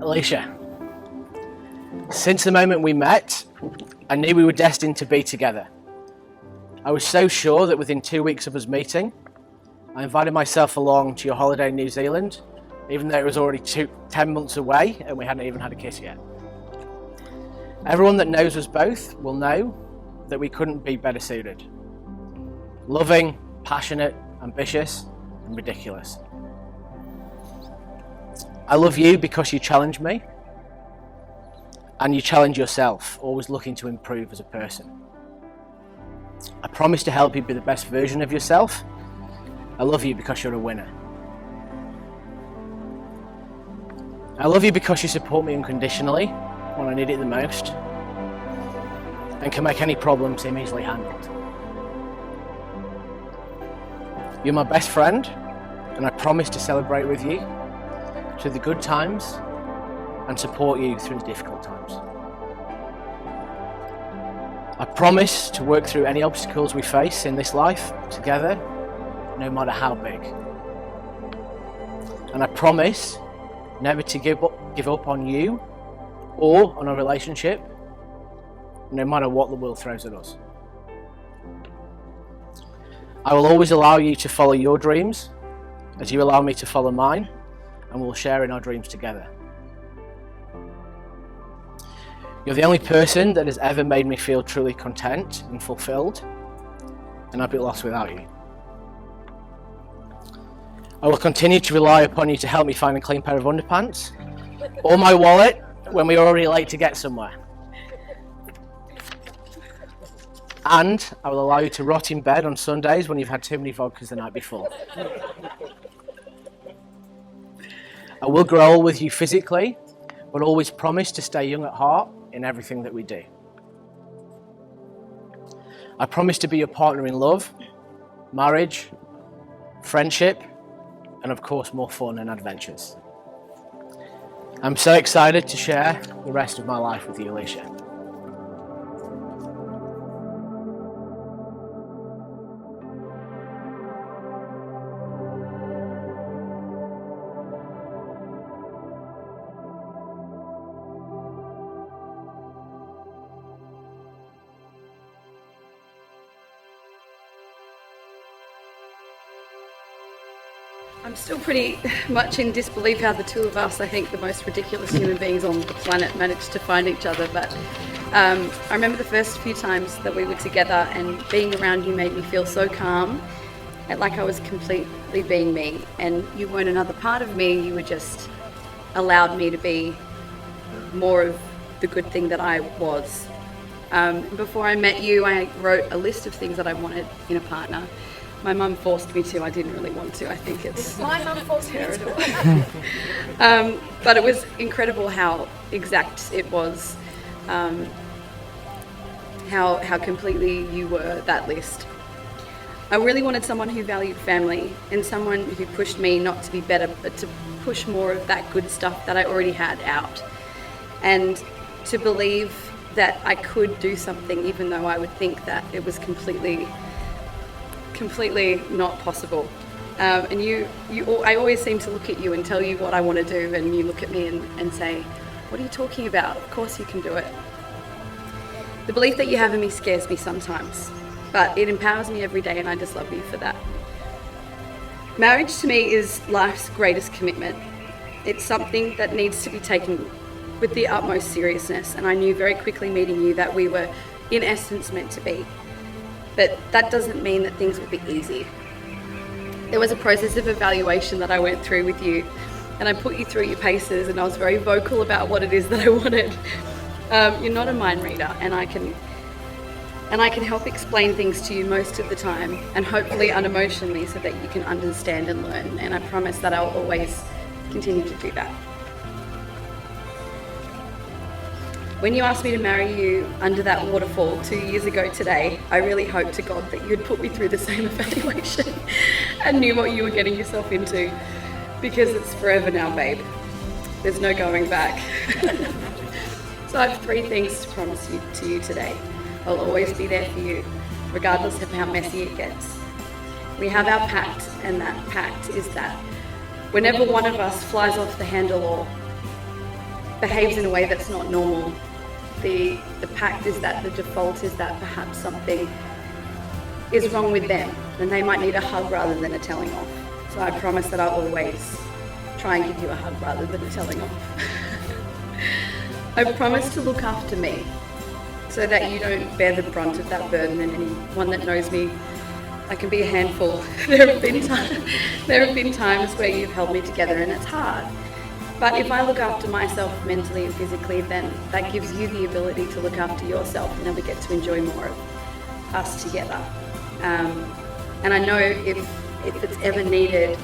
Alicia, since the moment we met, I knew we were destined to be together. I was so sure that within 2 weeks of us meeting, I invited myself along to your holiday in New Zealand, even though it was already 10 months away and we hadn't even had a kiss yet. Everyone that knows us both will know that we couldn't be better suited. Loving, passionate, ambitious, and ridiculous. I love you because you challenge me, and you challenge yourself, always looking to improve as a person. I promise to help you be the best version of yourself. I love you because you're a winner. I love you because you support me unconditionally when I need it the most, and can make any problem seem easily handled. You're my best friend, and I promise to celebrate with you through the good times and support you through the difficult times. I promise to work through any obstacles we face in this life together, no matter how big. And I promise never to give up on you or on our relationship, no matter what the world throws at us. I will always allow you to follow your dreams as you allow me to follow mine, and we'll share in our dreams together. You're the only person that has ever made me feel truly content and fulfilled, and I'd be lost without you. I will continue to rely upon you to help me find a clean pair of underpants or my wallet when we're already late to get somewhere. And I will allow you to rot in bed on Sundays when you've had too many vodkas the night before. I will grow old with you physically, but always promise to stay young at heart in everything that we do. I promise to be your partner in love, marriage, friendship, and of course more fun and adventures. I'm so excited to share the rest of my life with you, Alicia. I'm still pretty much in disbelief how the two of us, I think the most ridiculous human beings on the planet, managed to find each other. But I remember the first few times that we were together, and being around you made me feel so calm, like I was completely being me, and you weren't another part of me. You were just allowed me to be more of the good thing that I was. Before I met you, I wrote a list of things that I wanted in a partner. My mum forced me to. I didn't really want to. I think it's my mum forced me to. But it was incredible how exact it was, how completely you were that list. I really wanted someone who valued family, and someone who pushed me not to be better, but to push more of that good stuff that I already had out, and to believe that I could do something even though I would think that it was completely not possible. And I always seem to look at you and tell you what I want to do, and you look at me and say, what are you talking about? Of course you can do it. The belief that you have in me scares me sometimes, but it empowers me every day, and I just love you for that. Marriage to me is life's greatest commitment. It's something that needs to be taken with the utmost seriousness, and I knew very quickly meeting you that we were in essence meant to be. But that doesn't mean that things will be easy. There was a process of evaluation that I went through with you, and I put you through your paces, and I was very vocal about what it is that I wanted. You're not a mind reader, and I can help explain things to you most of the time, and hopefully unemotionally, so that you can understand and learn, and I promise that I'll always continue to do that. When you asked me to marry you under that waterfall 2 years ago today, I really hoped to God that you'd put me through the same evaluation and knew what you were getting yourself into, because it's forever now, babe. There's no going back. So I have 3 things to promise to you today. I'll always be there for you, regardless of how messy it gets. We have our pact, and that pact is that whenever one of us flies off the handle or behaves in a way that's not normal, the pact is that the default is that perhaps something is wrong with them and they might need a hug rather than a telling off. So I promise that I'll always try and give you a hug rather than a telling off. I promise to look after me so that you don't bear the brunt of that burden, and anyone that knows me, I can be a handful. There have been times where you've held me together and it's hard. But if I look after myself mentally and physically, then that gives you the ability to look after yourself, and then we get to enjoy more of us together. And I know if it's ever needed,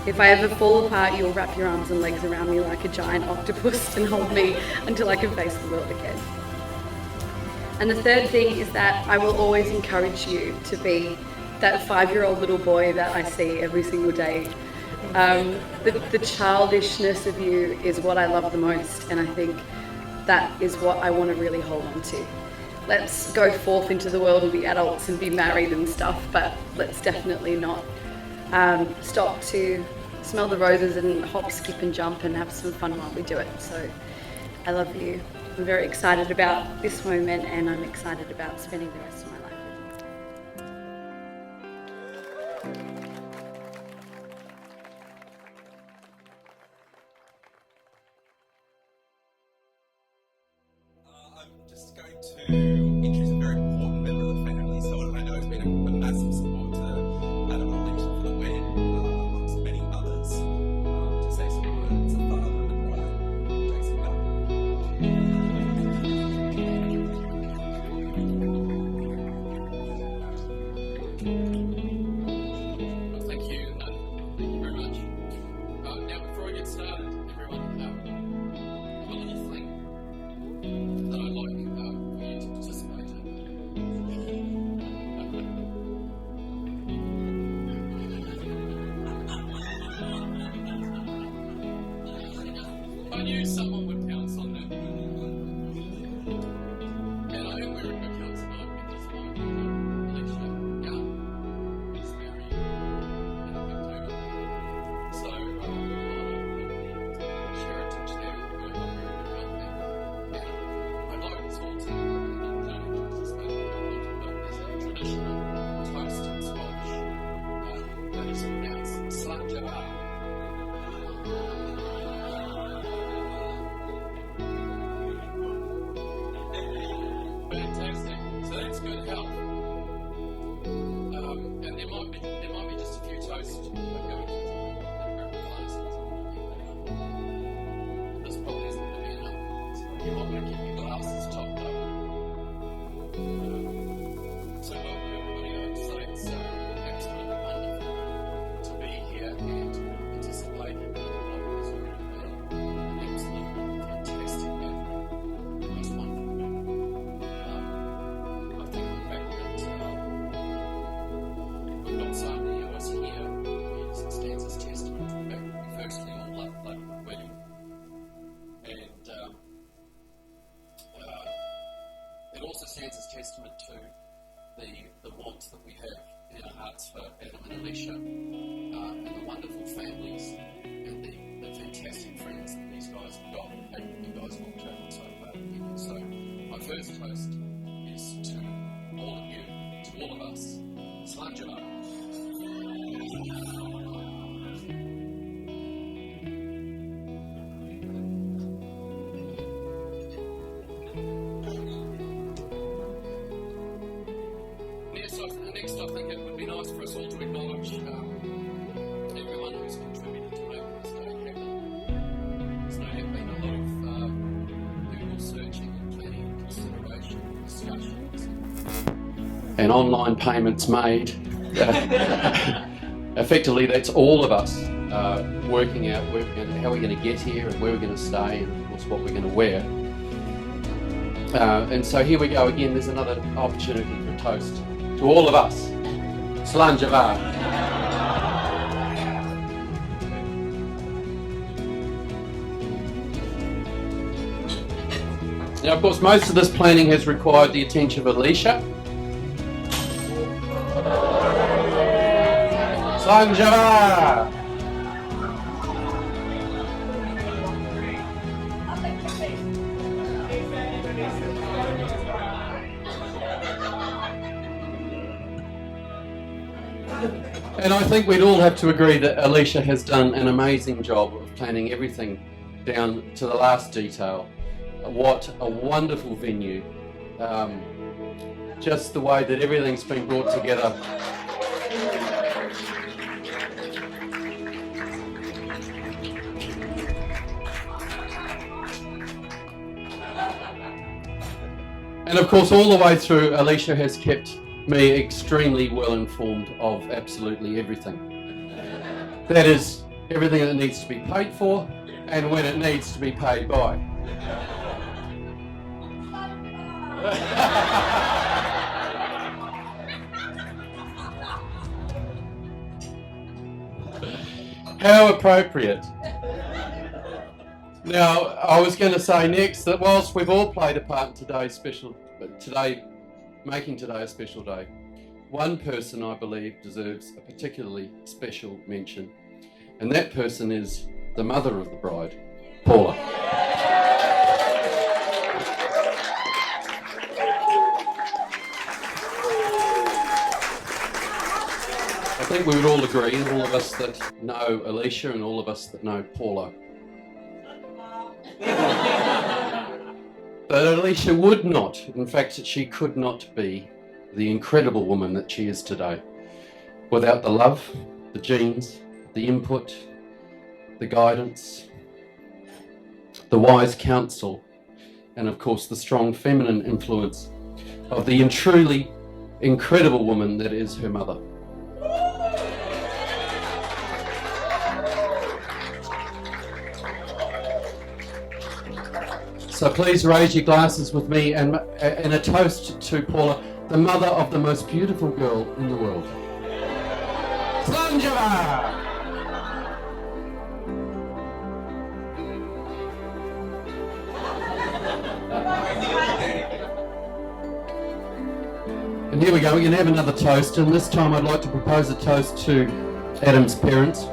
if I ever fall apart, you'll wrap your arms and legs around me like a giant octopus and hold me until I can face the world again. And the third thing is that I will always encourage you to be that 5-year-old little boy that I see every single day. The childishness of you is what I love the most, and I think that is what I want to really hold on to. Let's go forth into the world and be adults and be married and stuff, but let's definitely not stop to smell the roses and hop, skip and jump and have some fun while we do it. So I love you. I'm very excited about this moment, and I'm excited about spending the rest of my life with you. I'm just going to introduce a very important member of the family, someone I know has been a massive support to Adam and Alicia for the wedding, amongst many others. To say some words, a father and a bride, Jason Bell. Well, thank you very much. Now, before I get started, everyone, a little thing that I'd like for you to participate in. I knew someone would pounce on that. And I am wearing my counts tonight because my Alicia is married in October. So, Sheraton there, we're not very good there. I'd like us all to participate as a traditional toast in Scottish that is pronounced Slanja. Fantastic. So that's good health. And there might be just a few toasts that are going to glasses. This probably isn't going to be enough. So you might want to keep your glasses topped up. So welcome everybody. I would say it's absolutely wonderful to be here and to participate in what is going to be an absolutely fantastic day. Most wonderful. I think the fact that we've got so many of us here stands as testament to the fact that we firstly all love the wedding. And it also stands as testament to the warmth that we have in our hearts for Adam and Alicia, and the wonderful families and the fantastic friends that these guys have got, and you guys have all chosen so far. So my first toast is to all of you, to all of us. Slanja. Next, I think it would be nice for us all to acknowledge everyone who's contributed to making this day happen. There's no have been a lot of Google searching and planning and consideration and discussions. And online payments made. Effectively, that's all of us working out how we're going to get here and where we're going to stay, and of course what we're going to wear. And so here we go again. There's another opportunity for a toast to all of us. Slanja. Now, of course, most of this planning has required the attention of Alicia. Slanja. And I think we'd all have to agree that Alicia has done an amazing job of planning everything down to the last detail. What a wonderful venue. Just the way that everything's been brought together. And of course, all the way through, Alicia has kept me extremely well informed of absolutely everything. That is, everything that needs to be paid for and when it needs to be paid by. How appropriate. Now, I was going to say next that whilst we've all played a part in making today a special day, one person I believe deserves a particularly special mention, and that person is the mother of the bride, Paula. I think we would all agree, and all of us that know Alicia and all of us that know Paula, that Alicia would not, in fact, she could not be the incredible woman that she is today without the love, the genes, the input, the guidance, the wise counsel, and of course the strong feminine influence of the truly incredible woman that is her mother. So please raise your glasses with me and a toast to Paula, the mother of the most beautiful girl in the world. Slanjava! And here we go, we're going to have another toast, and this time I'd like to propose a toast to Adam's parents,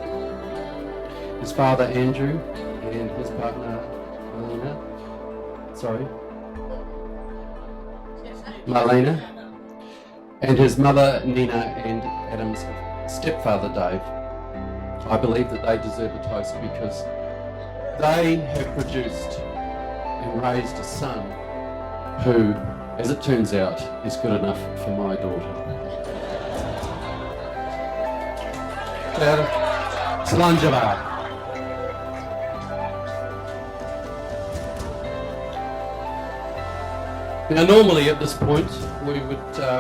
his father Andrew and his partner Marlena, and his mother Nina and Adam's stepfather Dave. I believe that they deserve a toast because they have produced and raised a son who, as it turns out, is good enough for my daughter. Slanjava. Now normally at this point we would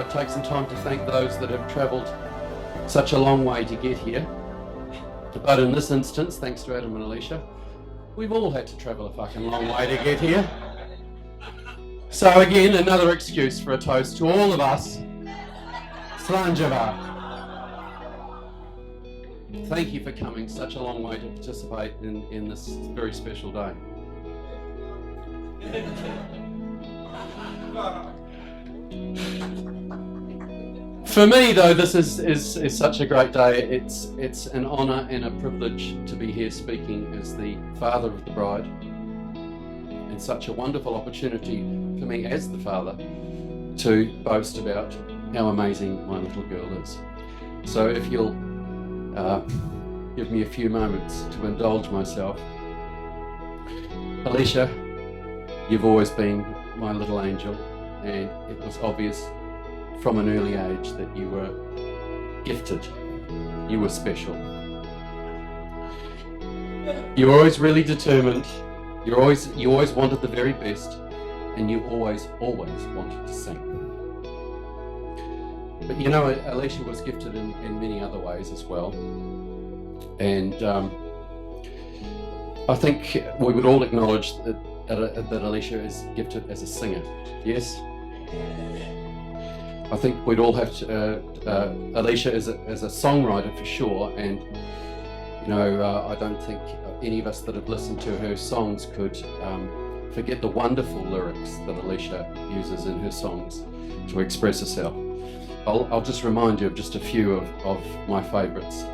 take some time to thank those that have travelled such a long way to get here, but in this instance, thanks to Adam and Alicia, we've all had to travel a fucking long way to get here. So again, another excuse for a toast to all of us. Slanjava. Thank you for coming such a long way to participate in this very special day. For me, though, this is such a great day. It's an honour and a privilege to be here speaking as the father of the bride, and such a wonderful opportunity for me as the father to boast about how amazing my little girl is. So if you'll give me a few moments to indulge myself. Alicia, you've always been my little angel, and it was obvious from an early age that you were gifted, you were special. You were always really determined, you always wanted the very best, and you always wanted to sing. But you know, Alicia was gifted in many other ways as well, and I think we would all acknowledge that Alicia is gifted as a singer. Yes? I think we'd all have to, Alicia is a songwriter for sure, and you know, I don't think any of us that have listened to her songs could forget the wonderful lyrics that Alicia uses in her songs to express herself. I'll just remind you of just a few of my favourites.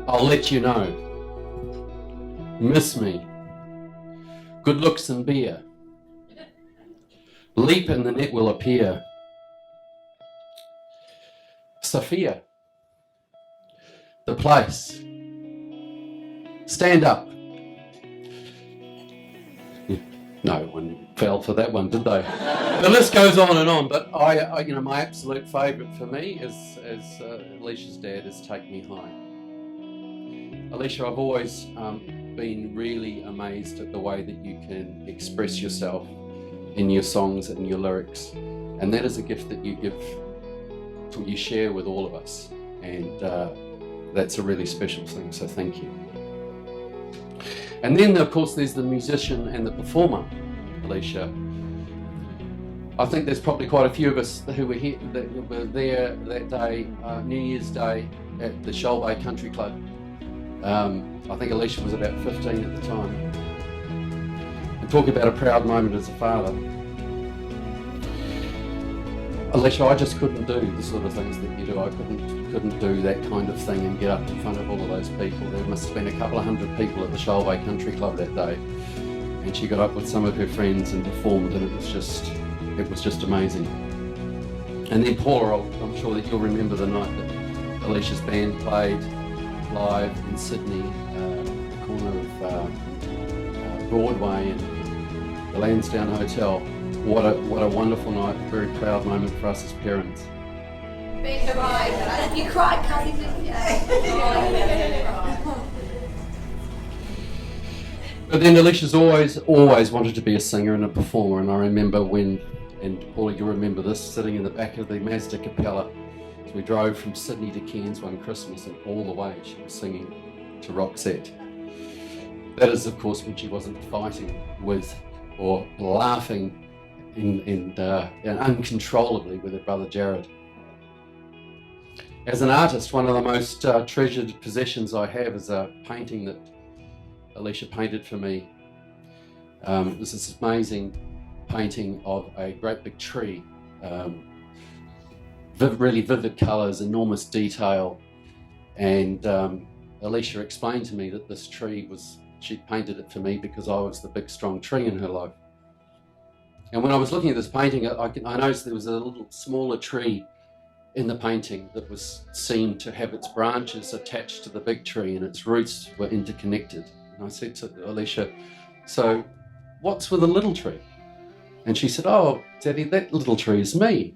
I'll let you know. Miss me. Good looks and beer. Leap and the net will appear. Sophia, the place, stand up. No one fell for that one, did they? The list goes on and on, but I my absolute favourite for me is Alicia's dad is Take Me High. Alicia, I've always been really amazed at the way that you can express yourself in your songs and your lyrics, and that is a gift that you give, you share with all of us, and that's a really special thing, so thank you. And then, of course, there's the musician and the performer, Alicia. I think there's probably quite a few of us who were here, that were there that day, New Year's Day, at the Shoal Bay Country Club. I think Alicia was about 15 at the time. And talk about a proud moment as a father. Alicia, I just couldn't do the sort of things that you do. I couldn't do that kind of thing and get up in front of all of those people. There must have been a couple of hundred people at the Shoal Bay Country Club that day, and she got up with some of her friends and performed, and it was just amazing. And then Paula, I'm sure that you'll remember the night that Alicia's band played live in Sydney, the corner of Broadway and the Lansdowne Hotel. What a wonderful night, a very proud moment for us as parents. You cried, Kathy, didn't you? But then Alicia's always wanted to be a singer and a performer, and I remember when, and Paula, you'll remember this, sitting in the back of the Mazda Capella as we drove from Sydney to Cairns one Christmas, and all the way she was singing to Roxette. That is, of course, when she wasn't fighting with or laughing and uncontrollably with her brother Jared. As an artist, one of the most treasured possessions I have is a painting that Alicia painted for me. It was this amazing painting of a great big tree, really vivid colours, enormous detail, and Alicia explained to me that this tree she painted it for me because I was the big strong tree in her life. And when I was looking at this painting, I noticed there was a little smaller tree in the painting that seemed to have its branches attached to the big tree and its roots were interconnected. And I said to Alicia, so what's with the little tree? And she said, oh, Daddy, that little tree is me.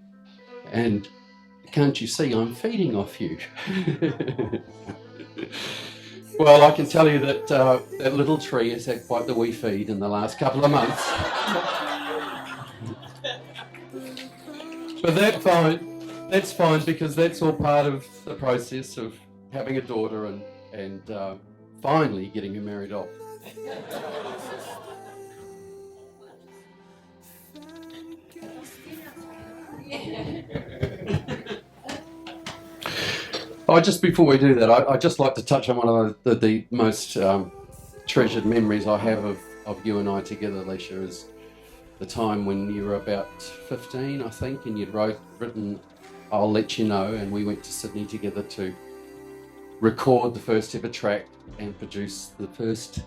And can't you see I'm feeding off you? Well, I can tell you that that little tree has had quite the wee feed in the last couple of months. But that's fine because that's all part of the process of having a daughter and finally getting her married off. Just before we do that, I'd just like to touch on one of the most treasured memories I have of you and I together, Alicia, is the time when you were about 15, I think, and you'd written I'll Let You Know, and we went to Sydney together to record the first ever track and produce the first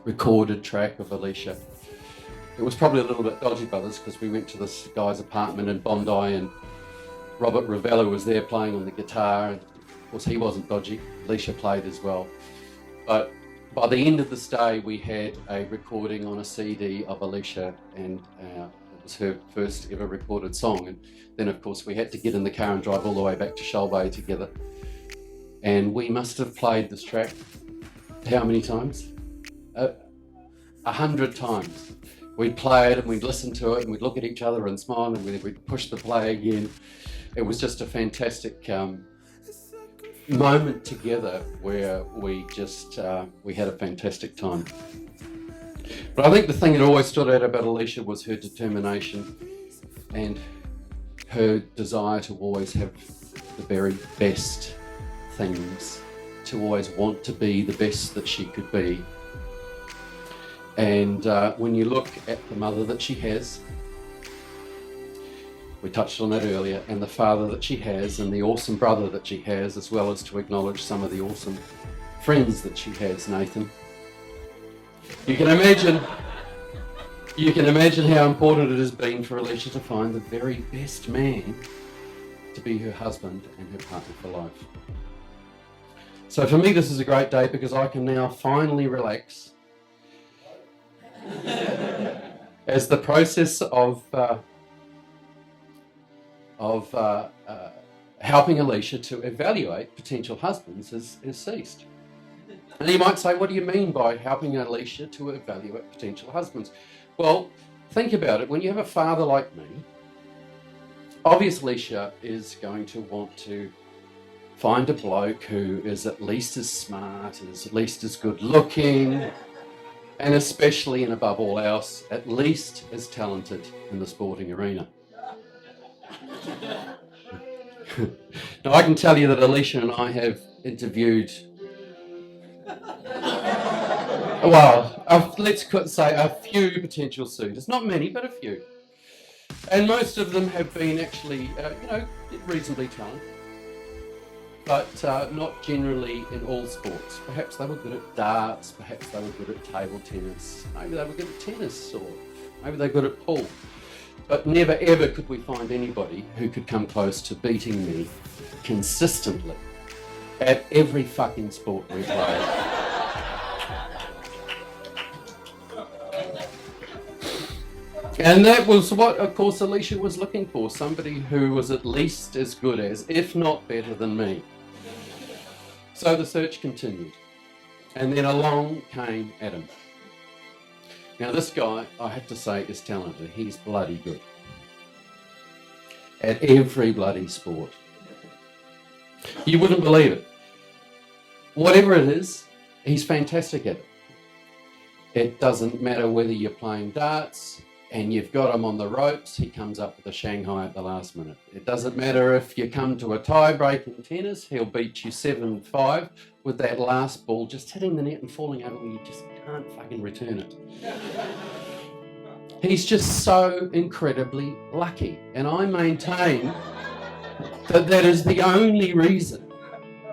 recorded track of Alicia. It was probably a little bit dodgy, brothers, because we went to this guy's apartment in Bondi and Robert Ravello was there playing on the guitar, and of course he wasn't dodgy, Alicia played as well. But by the end of this day we had a recording on a CD of Alicia, and it was her first ever recorded song. And then of course we had to get in the car and drive all the way back to Shoal Bay together. And we must have played this track, how many times? 100 times. We'd play it and we'd listen to it and we'd look at each other and smile and we'd push the play again. It was just a fantastic moment together where we had a fantastic time. But I think the thing that always stood out about Alicia was her determination and her desire to always have the very best things, to always want to be the best that she could be. And when you look at the mother that she has, we touched on that earlier, and the father that she has, and the awesome brother that she has, as well as to acknowledge some of the awesome friends that she has, Nathan. You can imagine how important it has been for Alicia to find the very best man to be her husband and her partner for life. So for me, this is a great day because I can now finally relax as the process of helping Alicia to evaluate potential husbands has ceased. And you might say, what do you mean by helping Alicia to evaluate potential husbands? Well, think about it. When you have a father like me, obviously Alicia is going to want to find a bloke who is at least as smart, is at least as good looking, and especially and above all else, at least as talented in the sporting arena. Now, I can tell you that Alicia and I have interviewed, let's say a few potential suitors. Not many, but a few. And most of them have been actually, reasonably talented, but not generally in all sports. Perhaps they were good at darts, perhaps they were good at table tennis, maybe they were good at tennis, or maybe they were good at pool. But never ever could we find anybody who could come close to beating me consistently at every fucking sport we played. And that was what, of course, Alicia was looking for, somebody who was at least as good as, if not better than me. So the search continued. And then along came Adam. Now this guy, I have to say, is talented. He's bloody good at every bloody sport. You wouldn't believe it. Whatever it is, he's fantastic at it. It doesn't matter whether you're playing darts and you've got him on the ropes, he comes up with a Shanghai at the last minute. It doesn't matter if you come to a tie break in tennis, he'll beat you 7-5 with that last ball just hitting the net and falling over where you just can't fucking return it. He's just so incredibly lucky, and I maintain that that is the only reason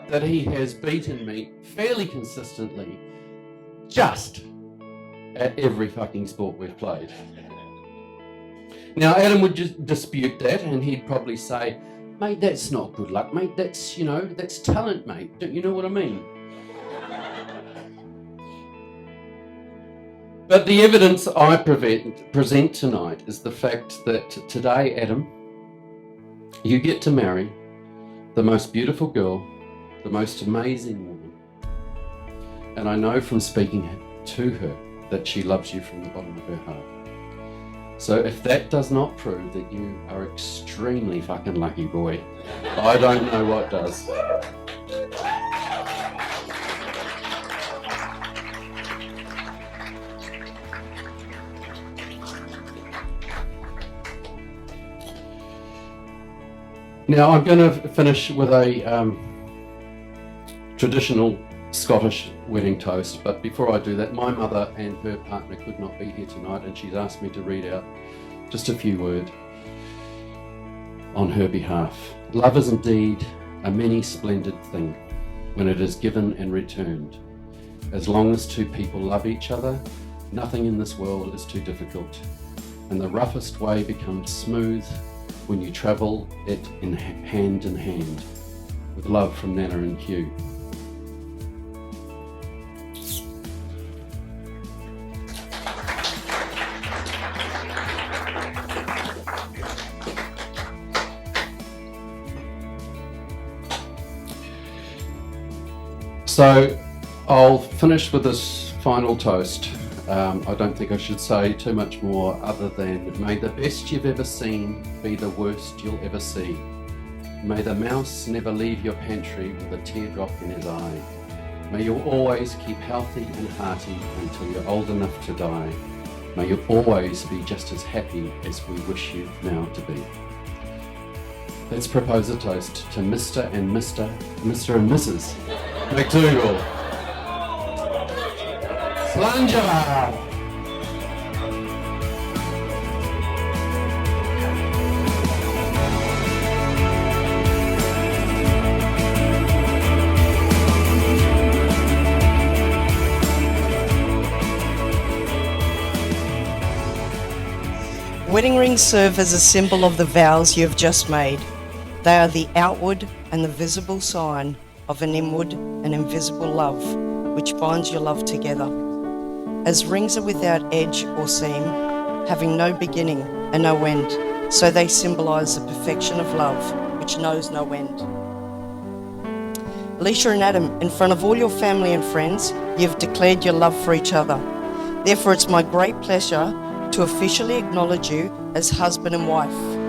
that he has beaten me fairly consistently just at every fucking sport we've played. Now, Adam would just dispute that, and he'd probably say, mate, that's not good luck, mate, that's, that's talent, mate, don't you know what I mean? But the evidence I present tonight is the fact that today, Adam, you get to marry the most beautiful girl, the most amazing woman, and I know from speaking to her that she loves you from the bottom of her heart. So if that does not prove that you are extremely fucking lucky, boy, I don't know what does. Now I'm going to finish with a traditional Scottish wedding toast, but before I do that, my mother and her partner could not be here tonight, and she's asked me to read out just a few words on her behalf. Love is indeed a many splendid thing when it is given and returned. As long as two people love each other, nothing in this world is too difficult, and the roughest way becomes smooth when you travel it in hand, with love from Nana and Hugh. So I'll finish with this final toast. I don't think I should say too much more other than, may the best you've ever seen be the worst you'll ever see. May the mouse never leave your pantry with a teardrop in his eye. May you always keep healthy and hearty until you're old enough to die. May you always be just as happy as we wish you now to be. Let's propose a toast to Mr. and Mrs. McDougall. Slanja! Wedding rings serve as a symbol of the vows you have just made. They are the outward and the visible sign of an inward and invisible love, which binds your love together. As rings are without edge or seam, having no beginning and no end, so they symbolize the perfection of love, which knows no end. Alicia and Adam, in front of all your family and friends, you've declared your love for each other. Therefore, it's my great pleasure to officially acknowledge you as husband and wife.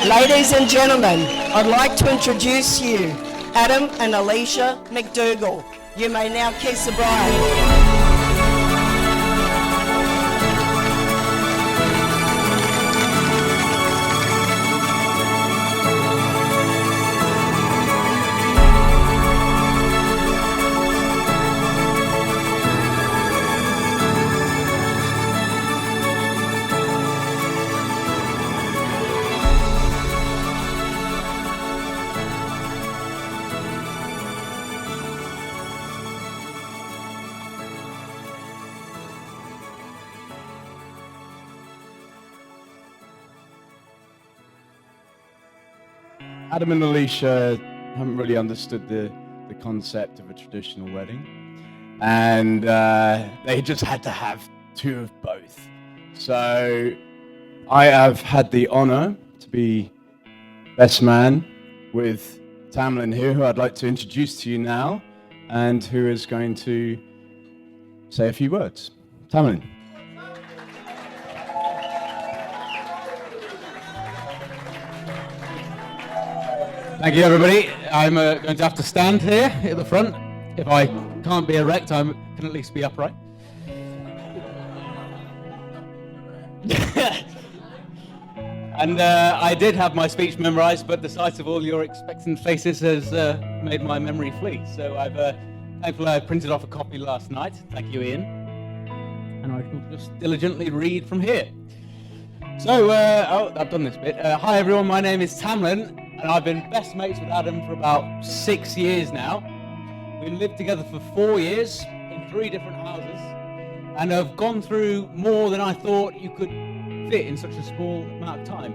Ladies and gentlemen, I'd like to introduce you, Adam and Alicia McDougall. You may now kiss the bride. Adam and Alicia haven't really understood the concept of a traditional wedding, and they just had to have two of both. So I have had the honor to be best man with Tamlin here, who I'd like to introduce to you now, and who is going to say a few words. Tamlin. Thank you, everybody. I'm going to have to stand here at the front. If I can't be erect, I can at least be upright. And I did have my speech memorized, but the sight of all your expectant faces has made my memory flee. So thankfully I printed off a copy last night. Thank you, Ian. And I shall just diligently read from here. So, I've done this bit. Hi, everyone. My name is Tamlin. And I've been best mates with Adam for about 6 years now. We lived together for 4 years in 3 different houses and have gone through more than I thought you could fit in such a small amount of time.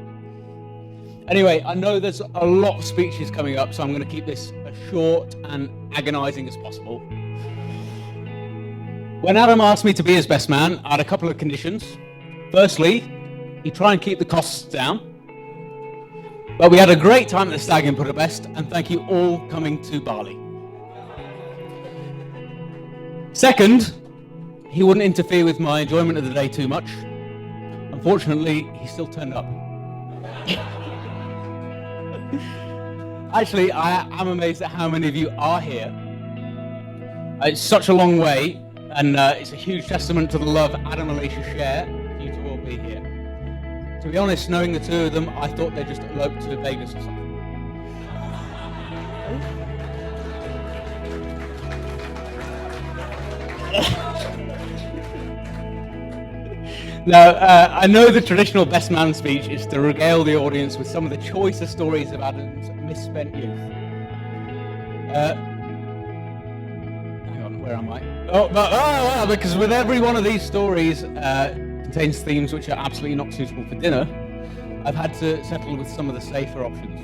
Anyway, I know there's a lot of speeches coming up, so I'm going to keep this as short and agonizing as possible. When Adam asked me to be his best man, I had a couple of conditions. Firstly, he'd try and keep the costs down. But we had a great time at the Stag in Budapest, and thank you all coming to Bali. Second, he wouldn't interfere with my enjoyment of the day too much. Unfortunately, he still turned up. Actually, I am amazed at how many of you are here. It's such a long way, and it's a huge testament to the love Adam and Alicia share for you to all be here. To be honest, knowing the two of them, I thought they'd just eloped to Vegas or something. Now, I know the traditional best man speech is to regale the audience with some of the choicer stories of Adam's misspent youth. Hang on, where am I? Because with every one of these stories, contains themes which are absolutely not suitable for dinner, I've had to settle with some of the safer options.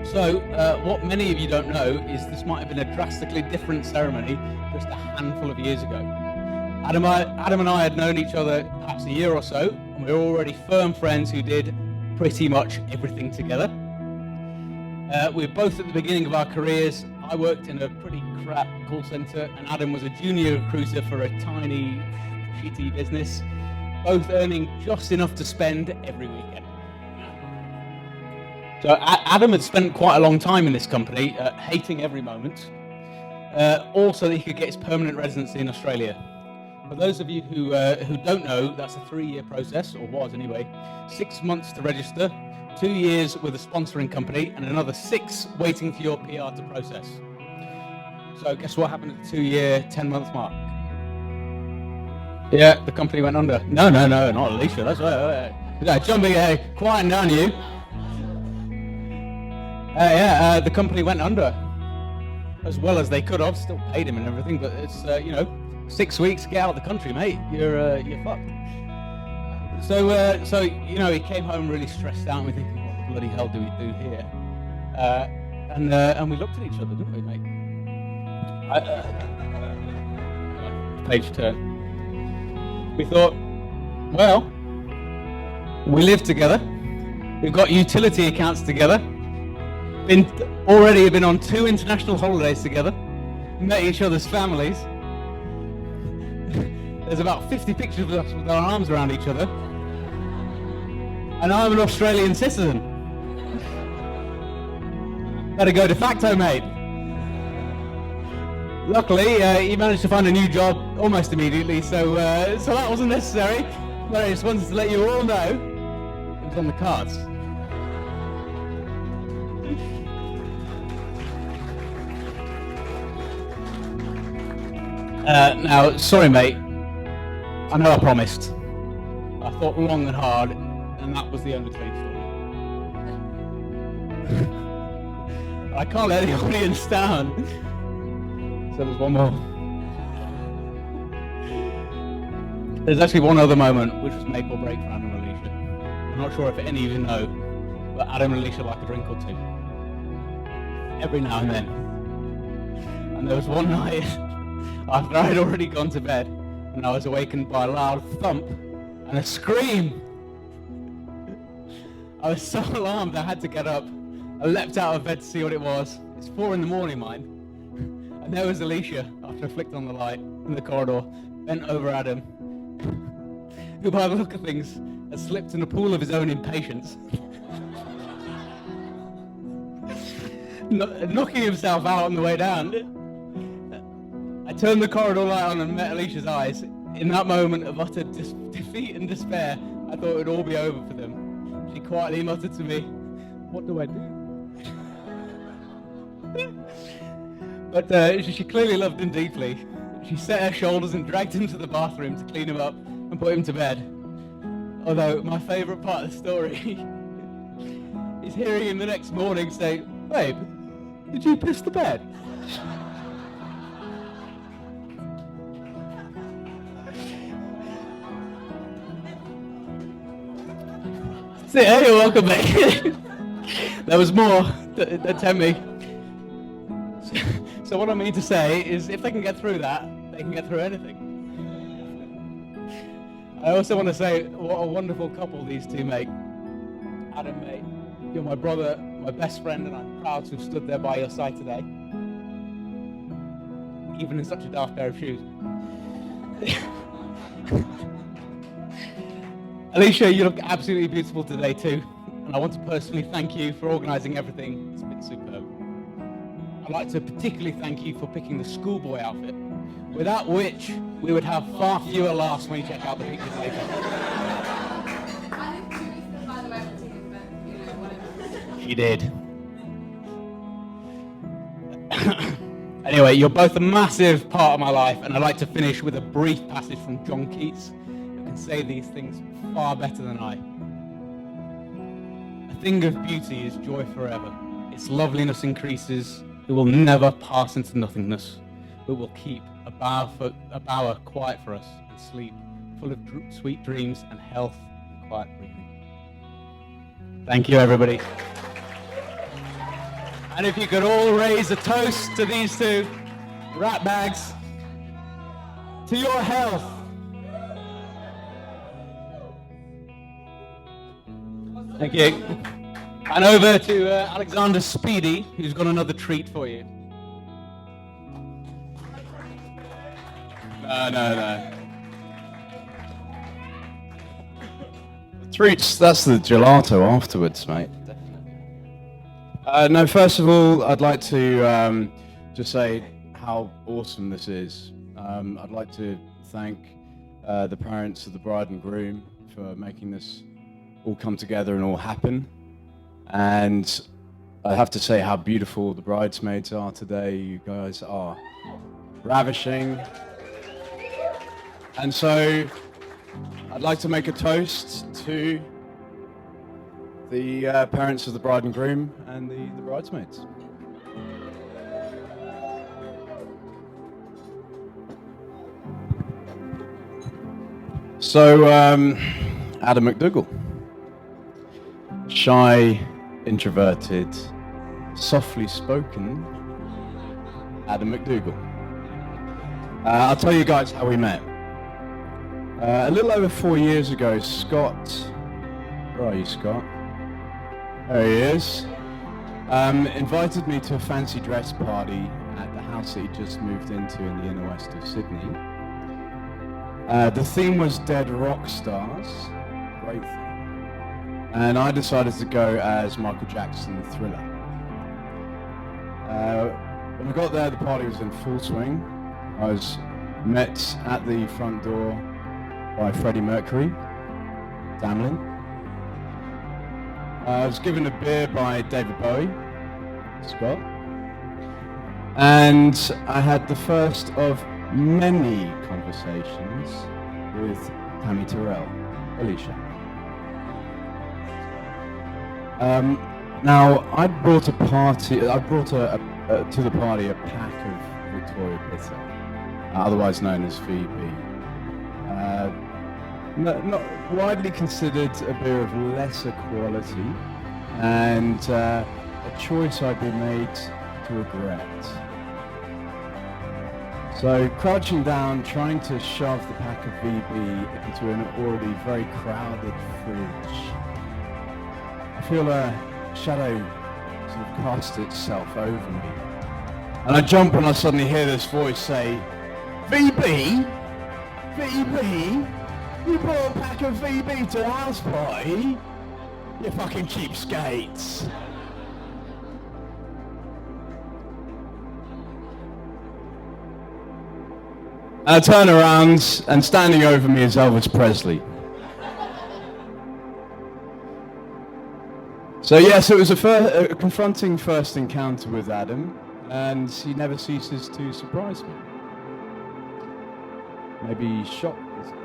So, what many of you don't know is this might have been a drastically different ceremony just a handful of years ago. Adam and I had known each other perhaps a year or so, and we were already firm friends who did pretty much everything together. We were both at the beginning of our careers. I worked in a pretty crap call centre, and Adam was a junior recruiter for a tiny, shitty business, both earning just enough to spend every weekend. So Adam had spent quite a long time in this company, hating every moment, also that he could get his permanent residency in Australia. For those of you who don't know, that's a 3-year process, or was anyway. 6 months to register, 2 years with a sponsoring company, and another 6 waiting for your PR to process. So guess what happened at the 2-year, 10-month mark? Yeah, the company went under. No, not Alicia. That's right. Jumping, quiet down, you. The company went under, as well as they could have. Still paid him and everything, but it's 6 weeks. Get out of the country, mate. You're fucked. So you know, he came home really stressed out, and we're thinking, what the bloody hell do we do here? And we looked at each other, didn't we, mate? Page turn. We thought, well, we live together. We've got utility accounts together. Already been on 2 international holidays together. Met each other's families. There's about 50 pictures of us with our arms around each other. And I'm an Australian citizen. Better go de facto, mate. Luckily, he managed to find a new job almost immediately, so that wasn't necessary. But I just wanted to let you all know it was on the cards. Now, sorry, mate. I know I promised. I thought long and hard, and that was the only clean story. I can't let the audience down. So there's one more. There's actually one other moment, which was make or break for Adam and Alicia. I'm not sure if any of you know, but Adam and Alicia like a drink or two. Every now and then. And there was one night, after I had already gone to bed, and I was awakened by a loud thump and a scream. I was so alarmed I had to get up. I leapt out of bed to see what it was. It's 4 a.m, mind. And there was Alicia, after I flicked on the light, in the corridor, bent over Adam, who by the look of things had slipped in a pool of his own impatience. Knocking himself out on the way down. I turned the corridor light on and met Alicia's eyes. In that moment of utter defeat and despair, I thought it would all be over for them. She quietly muttered to me, "What do I do?" But she clearly loved him deeply. She set her shoulders and dragged him to the bathroom to clean him up and put him to bed. Although my favourite part of the story is hearing him the next morning say, "Babe, did you piss the bed?" So, yeah, you're welcome, mate. There was more. Don't tell me. So what I mean to say is, if they can get through that, they can get through anything. I also want to say what a wonderful couple these two make. Adam, mate, you're my brother, my best friend, and I'm proud to have stood there by your side today, even in such a daft pair of shoes. Alicia, you look absolutely beautiful today too, and I want to personally thank you for organising everything. It's been superb. I'd like to particularly thank you for picking the schoolboy outfit, without which we would have far fewer laughs when you check out the pictures later. I didn't choose them, by the way, for team, but, you know, whatever. She did. Anyway, you're both a massive part of my life, and I'd like to finish with a brief passage from John Keats, who can say these things far better than I. A thing of beauty is joy forever. Its loveliness increases. It will never pass into nothingness, but will keep a bower quiet for us and sleep, full of sweet dreams and health and quiet breathing. Thank you, everybody. And if you could all raise a toast to these two rat bags, to your health. Thank you. And over to Alexander Speedy, who's got another treat for you. No. Treats, that's the gelato afterwards, mate. No, first of all, I'd like to just say how awesome this is. I'd like to thank the parents of the bride and groom for making this all come together and all happen. And I have to say how beautiful the bridesmaids are today. You guys are ravishing. And so I'd like to make a toast to the parents of the bride and groom and the bridesmaids. So Adam McDougall. Shy, introverted, softly spoken Adam McDougall. I'll tell you guys how we met. A little over 4 years ago, Scott, where are you, Scott? There he is. Invited me to a fancy dress party at the house that he just moved into in the inner west of Sydney. The theme was Dead Rock Stars, great theme. And I decided to go as Michael Jackson, Thriller. When I got there, the party was in full swing. I was met at the front door by Freddie Mercury, Damlin. I was given a beer by David Bowie, Scott. And I had the first of many conversations with Tammy Terrell, Alicia. Now, I brought to the party a pack of Victoria Bitter, otherwise known as VB. Not widely considered a beer of lesser quality, and a choice I'd be made to regret. So, crouching down, trying to shove the pack of VB into an already very crowded fridge, I feel a shadow sort of cast itself over me. And I jump and I suddenly hear this voice say, VB? VB? You brought a pack of VB to a house party? You fucking cheapskates. And I turn around and standing over me is Elvis Presley. So yes, it was a confronting first encounter with Adam, and he never ceases to surprise me. Maybe shock is it?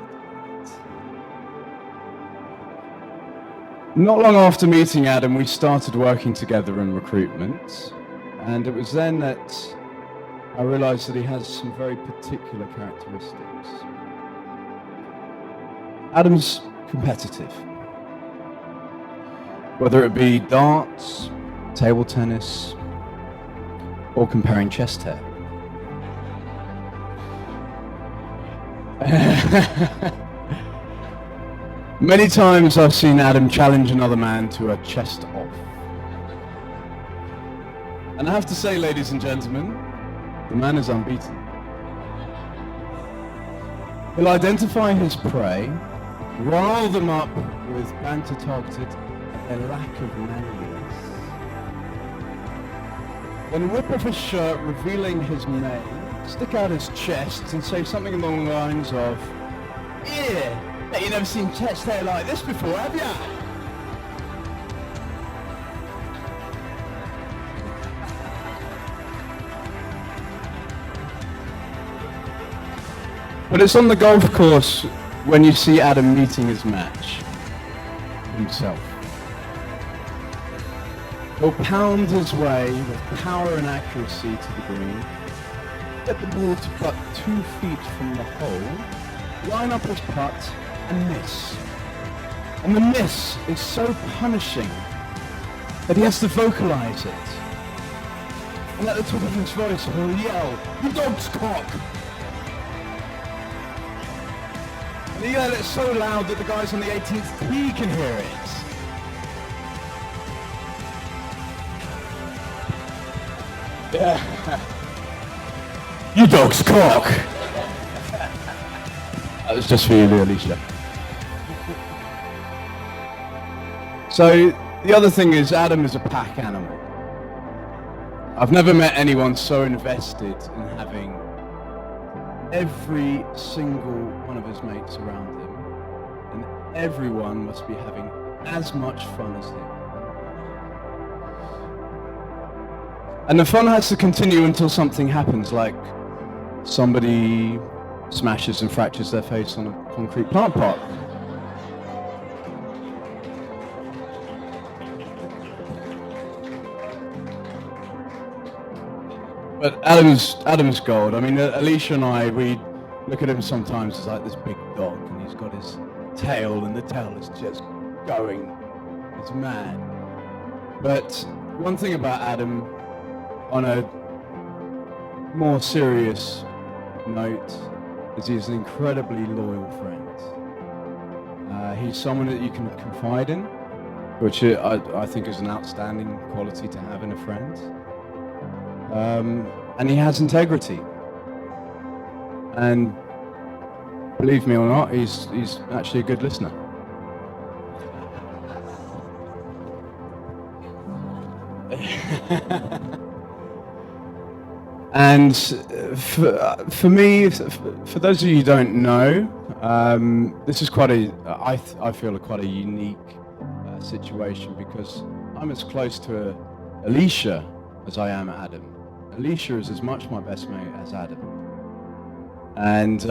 Not long after meeting Adam, we started working together in recruitment, and it was then that I realized that he has some very particular characteristics. Adam's competitive. Whether it be darts, table tennis, or comparing chest hair. Many times I've seen Adam challenge another man to a chest off. And I have to say, ladies and gentlemen, the man is unbeaten. He'll identify his prey, rile them up with banter targeted at their lack of manliness, then whip off his shirt revealing his mane, stick out his chest and say something along the lines of, "Yeah, bet you never seen chest hair like this before, have ya?" But it's on the golf course when you see Adam meeting his match himself. He'll pound his way with power and accuracy to the green, get the ball to putt 2 feet from the hole, line up his putt and miss. And the miss is so punishing that he has to vocalize it. And at the top of his voice he'll yell, "You dog's cock!" And he yelled it so loud that the guys on the 18th tee can hear it. Yeah. "You dog's cock!" That was just for you, Alicia. So, the other thing is, Adam is a pack animal. I've never met anyone so invested in having every single one of his mates around him, and everyone must be having as much fun as him. And the fun has to continue until something happens, like somebody smashes and fractures their face on a concrete plant pot. But Adam's gold. I mean, Alicia and I, we look at him sometimes as like this big dog, and he's got his tail, and the tail is just going. It's mad. But one thing about Adam, on a more serious note, is he's an incredibly loyal friend. He's someone that you can confide in, which I think is an outstanding quality to have in a friend. And he has integrity. And believe me or not, he's actually a good listener. And for me, for those of you who don't know, this is quite I feel quite a unique situation, because I'm as close to Alicia as I am Adam. Alicia is as much my best mate as Adam. And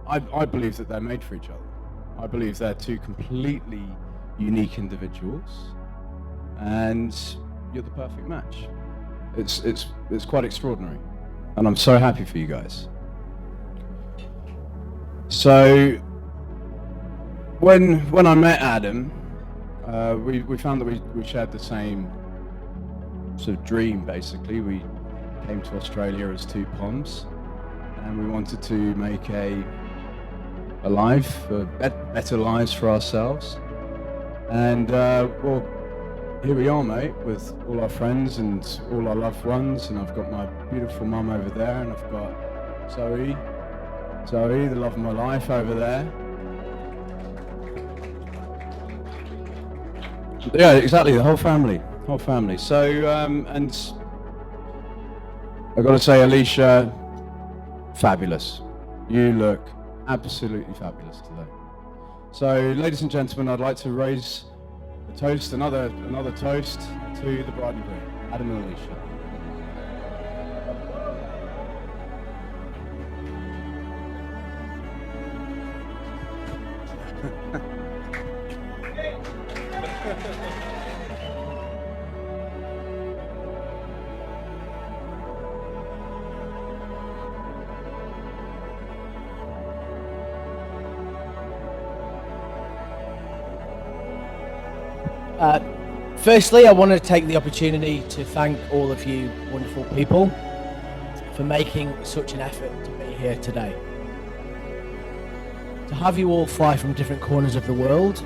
I believe that they're made for each other. I believe they're two completely unique individuals, and you're the perfect match. It's quite extraordinary, and I'm so happy for you guys. So when I met Adam, we found that we shared the same sort of dream. Basically, we came to Australia as two Poms, and we wanted to make a life, better lives for ourselves. And well, here we are, mate, with all our friends and all our loved ones. And I've got my beautiful mum over there, and I've got Zoe, the love of my life, over there. Yeah, exactly, the whole family. So, and I've got to say, Alicia, fabulous. You look absolutely fabulous today. So, ladies and gentlemen, I'd like to raise a toast, another toast to the bride and groom, Adam and Alicia. Firstly, I want to take the opportunity to thank all of you wonderful people for making such an effort to be here today. To have you all fly from different corners of the world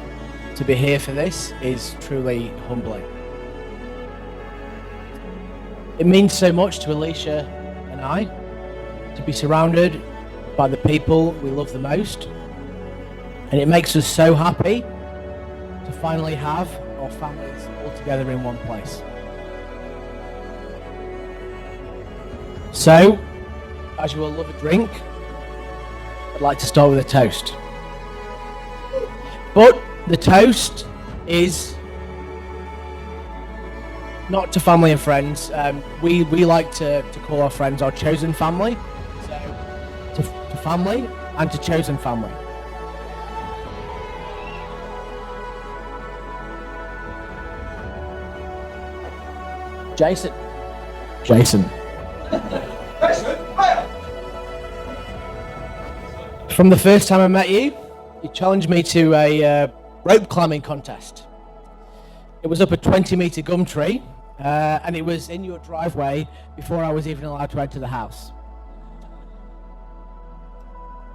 to be here for this is truly humbling. It means so much to Alicia and I to be surrounded by the people we love the most, and it makes us so happy to finally have our families all together in one place. So, as you all love a drink, I'd like to start with a toast. But the toast is not to family and friends. We like to call our friends our chosen family. So, to family and to chosen family. Jason. From the first time I met you, you challenged me to a rope climbing contest. It was up a 20-meter gum tree, and it was in your driveway before I was even allowed to enter the house.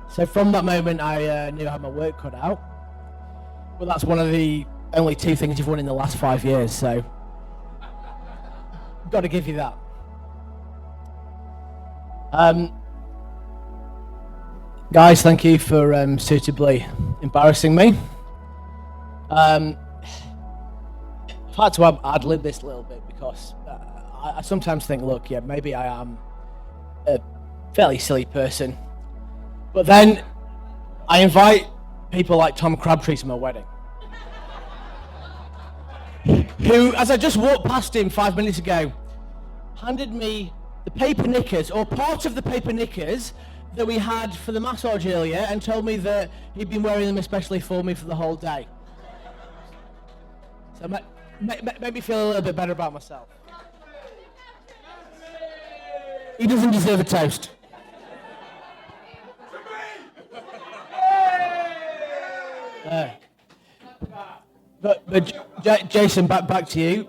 So from that moment, I knew I had my work cut out. Well, that's one of the only two things you've won in the last 5 years, so got to give you that. Guys, thank you for suitably embarrassing me. I've had to ad-lib this a little bit because I sometimes think, look, yeah, maybe I am a fairly silly person, but then I invite people like Tom Crabtree to my wedding, who, as I just walked past him 5 minutes ago, handed me the paper knickers, or part of the paper knickers, that we had for the massage earlier, and told me that he'd been wearing them especially for me for the whole day. So made me feel a little bit better about myself. He doesn't deserve a toast. Jason, back to you.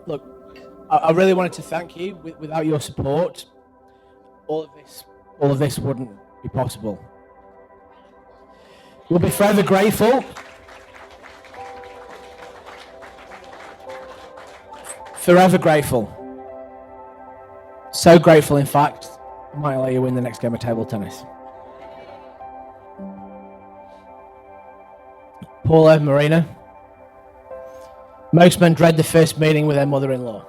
Look, I really wanted to thank you. Without your support, all of this wouldn't be possible. We'll be forever grateful. Forever grateful. So grateful, in fact, I might let you win the next game of table tennis. Paula, Marina. Most men dread the first meeting with their mother-in-law.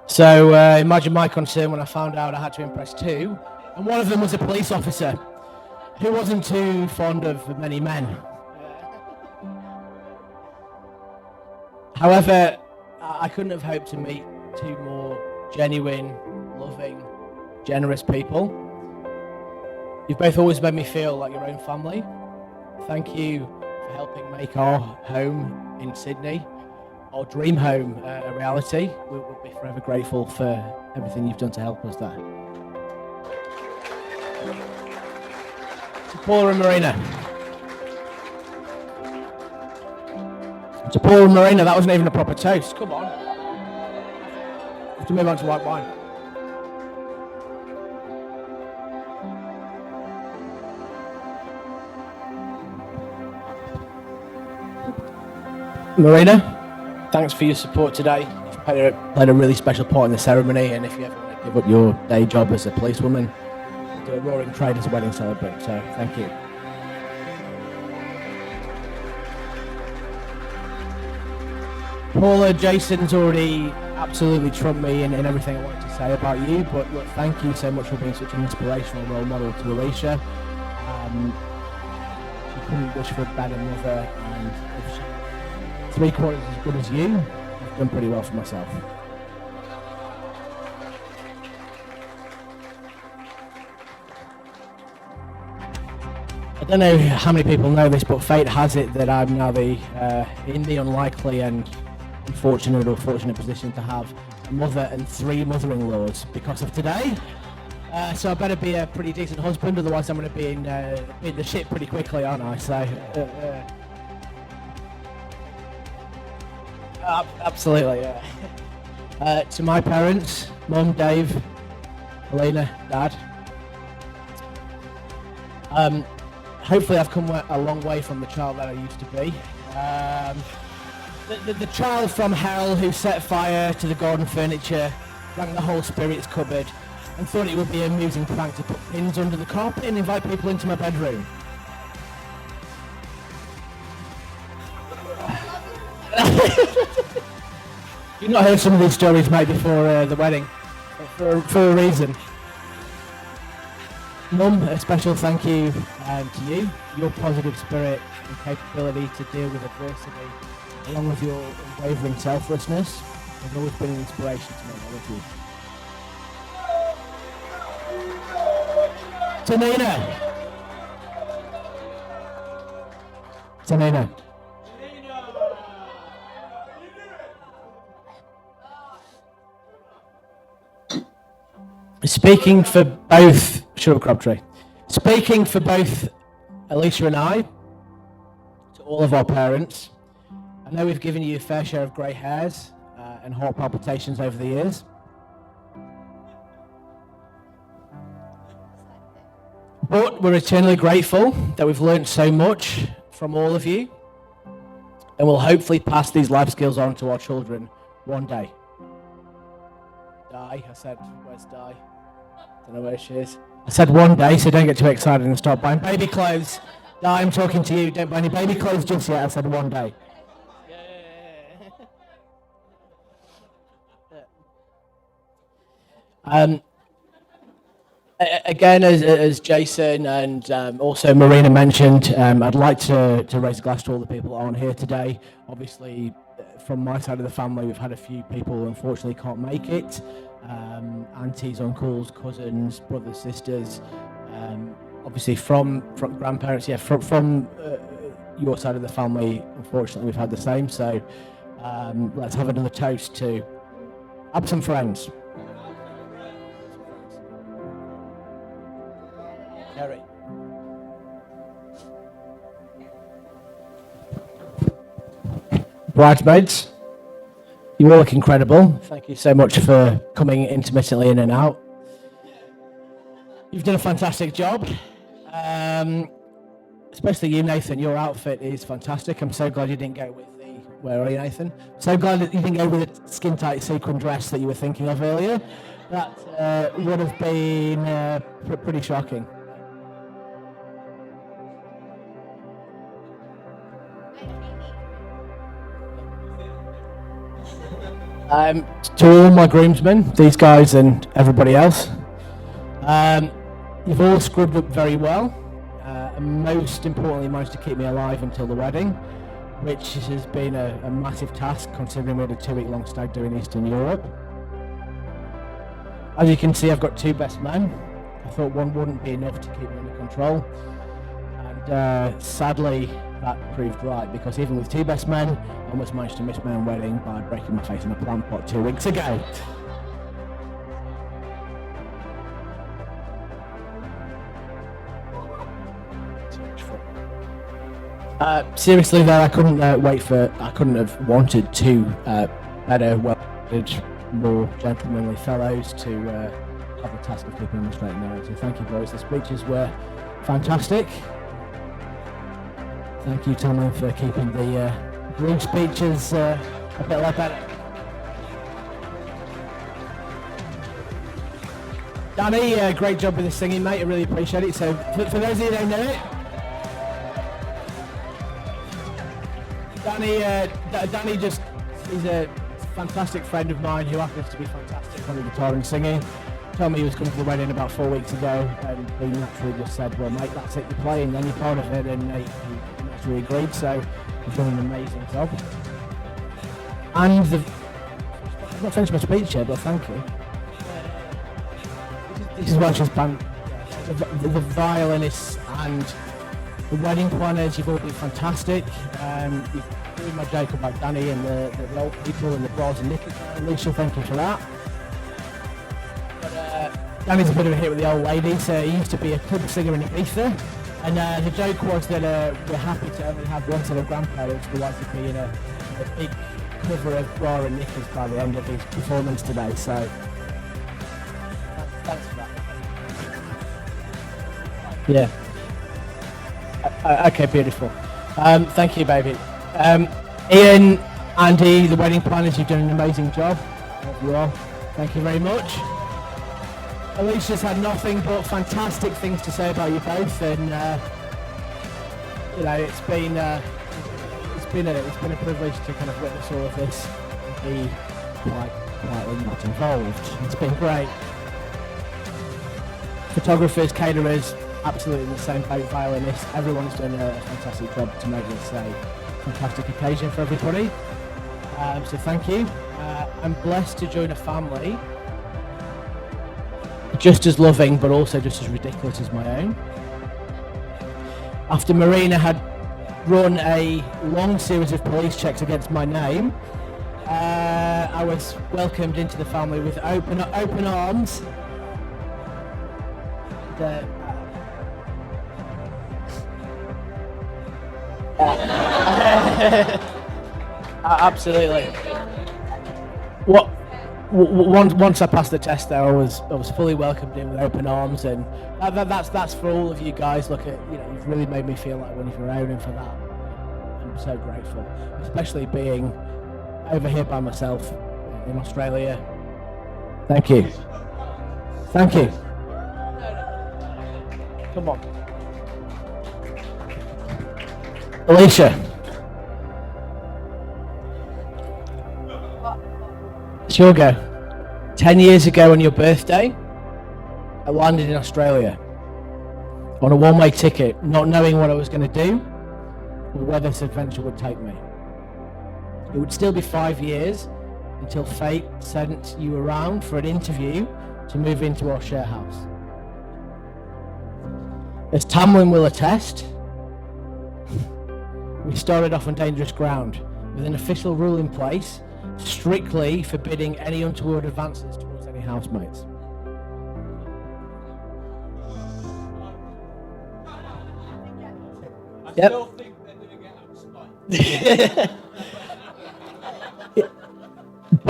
So imagine my concern when I found out I had to impress two, and one of them was a police officer who wasn't too fond of many men. However, I couldn't have hoped to meet two more genuine, loving, generous people. You've both always made me feel like your own family. Thank you for helping make our home in Sydney, our dream home, a reality. We'll be forever grateful for everything you've done to help us there. To Paula and Marina. To Paula and Marina, that wasn't even a proper toast. Come on. We have to move on to white wine. Marina, thanks for your support today. You've played a really special part in the ceremony, and if you ever want to give up your day job as a policewoman, we'll do a roaring trade as a wedding celebrant, so thank you. Paula, Jason's already absolutely trumped me in everything I wanted to say about you, but look, thank you so much for being such an inspirational role model to Alicia. She couldn't wish for a better mother, and if she 3/4 as good as you, I've done pretty well for myself. I don't know how many people know this, but fate has it that I'm now in the unlikely and unfortunate or fortunate position to have a mother and 3 mother-in-laws because of today. So I better be a pretty decent husband, otherwise I'm going to be in the shit pretty quickly, aren't I? So. Absolutely, yeah. To my parents, Mum, Dave, Helena, Dad. Hopefully I've come a long way from the child that I used to be. The child from hell who set fire to the garden furniture, drank the whole spirits cupboard, and thought it would be an amusing prank to put pins under the carpet and invite people into my bedroom. You've not heard some of these stories, mate, before the wedding, for a reason. Mum, a special thank you to you. Your positive spirit and capability to deal with adversity, along with your unwavering selflessness, has always been an inspiration to me. I love you. Tanina. Speaking for both Alicia and I, to all of our parents, I know we've given you a fair share of grey hairs and heart palpitations over the years. But we're eternally grateful that we've learned so much from all of you, and we'll hopefully pass these life skills on to our children one day. Di, I said, where's Di? Don't know where she is. I said one day, so don't get too excited and start buying baby clothes. Di, I'm talking to you. Don't buy any baby clothes just yet. I said one day. Again, as Jason and also Marina mentioned, I'd like to raise a glass to all the people on here today. Obviously, from my side of the family, we've had a few people who unfortunately can't make it. Aunties, uncles, cousins, brothers, sisters. Obviously, from grandparents, from your side of the family, unfortunately, we've had the same. So let's have another toast to absent friends. Kerry. bridesmaids, you all look incredible. Thank you so much for coming intermittently in and out. You've done a fantastic job. Especially you, Nathan. Your outfit is fantastic. I'm so glad you didn't go with where are you, Nathan? So glad that you didn't go with the skin-tight sequin dress that you were thinking of earlier. That would have been pretty shocking. To all my groomsmen, these guys and everybody else, you've all scrubbed up very well. And most importantly, managed to keep me alive until the wedding, which has been a massive task considering we had a 2-week-long stag do in Eastern Europe. As you can see, I've got 2 best men. I thought one wouldn't be enough to keep me under control, and sadly that proved right, because even with 2 best men, I almost managed to miss my own wedding by breaking my face in a plant pot 2 weeks ago. Seriously though, I couldn't have wanted 2 better, well-educated, more gentlemanly fellows to have the task of keeping them straight and narrow. So thank you boys, the speeches were fantastic. Thank you, Tomlin, for keeping the groom speeches a bit like that. Danny, great job with the singing, mate, I really appreciate it. So for those of you who don't know it, Danny he's a fantastic friend of mine who happens to be fantastic on the guitar and singing. Told me he was coming to the wedding about 4 weeks ago, and he naturally just said, well mate, that's it, you're playing, then you're part of it, and he naturally agreed, so he's done an amazing job. And I've not finished my speech yet, but thank you. This is what she's planned. The violinists and the wedding planners, you've all been fantastic. You've doing my joke about Danny and the old people and the bras and knickers. Alicia, thank you for that. But Danny's a bit of a hit with the old ladies. He used to be a club singer in Ibiza, and the joke was that we're happy to only have one set of grandparents, otherwise he'd be in a big cover of bra and knickers by the end of his performance today. So thanks for that. Yeah. Okay, beautiful. Thank you, baby. Ian, Andy, the wedding planners, you've done an amazing job. Love you all. Thank you very much. Alicia's had nothing but fantastic things to say about you both, and it's been a privilege to kind of witness all of this and be quietly not involved. It's been great. Photographers, caterers, absolutely the same boat, violinists. Everyone's done a fantastic job to make this a fantastic occasion for everybody. So thank you. I'm blessed to join a family just as loving but also just as ridiculous as my own. After Marina had run a long series of police checks against my name, I was welcomed into the family with open arms. Absolutely. Once I passed the test, there I was fully welcomed in with open arms, and that's for all of you guys. Look at you've really made me feel like one of your own, and for that, I'm so grateful. Especially being over here by myself in Australia. Thank you. Thank you. Come on. Alicia. It's your go. 10 years ago on your birthday, I landed in Australia on a one-way ticket, not knowing what I was going to do or where this adventure would take me. It would still be 5 years until fate sent you around for an interview to move into our share house. As Tamlin will attest, we started off on dangerous ground with an official rule in place strictly forbidding any untoward advances towards any housemates. I still think they're doing it out of spite.